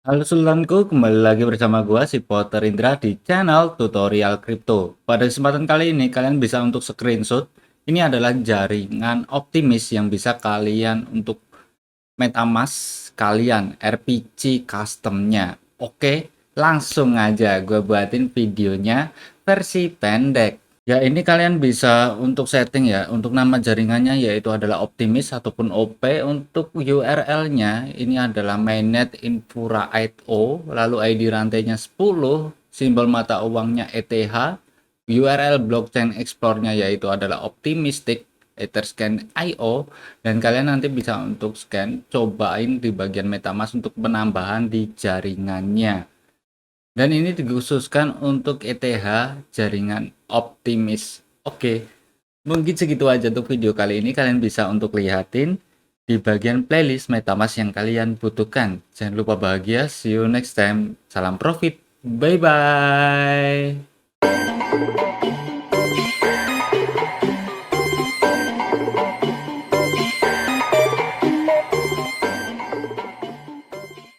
Halo Sultanku, kembali lagi bersama gua si Potter Indra di channel tutorial kripto. Pada kesempatan kali ini kalian bisa untuk screenshot. Ini adalah jaringan optimis yang bisa kalian untuk MetaMask kalian RPC customnya. Oke, langsung aja gue buatin videonya versi pendek. Ya, ini kalian bisa untuk setting ya. Untuk nama jaringannya yaitu adalah Optimis ataupun OP. Untuk URL-nya ini adalah mainnet Infura 8o, lalu ID rantainya 10, simbol mata uangnya ETH, URL blockchain explore-nya yaitu adalah Optimistic, Etherscan IO, dan kalian nanti bisa untuk scan, cobain di bagian MetaMask untuk penambahan di jaringannya. Dan ini dikhususkan untuk ETH jaringan optimis. Oke, mungkin segitu aja untuk video kali ini. Kalian bisa untuk lihatin di bagian playlist MetaMask yang kalian butuhkan. Jangan lupa bahagia. See you next time. Salam profit. Bye bye.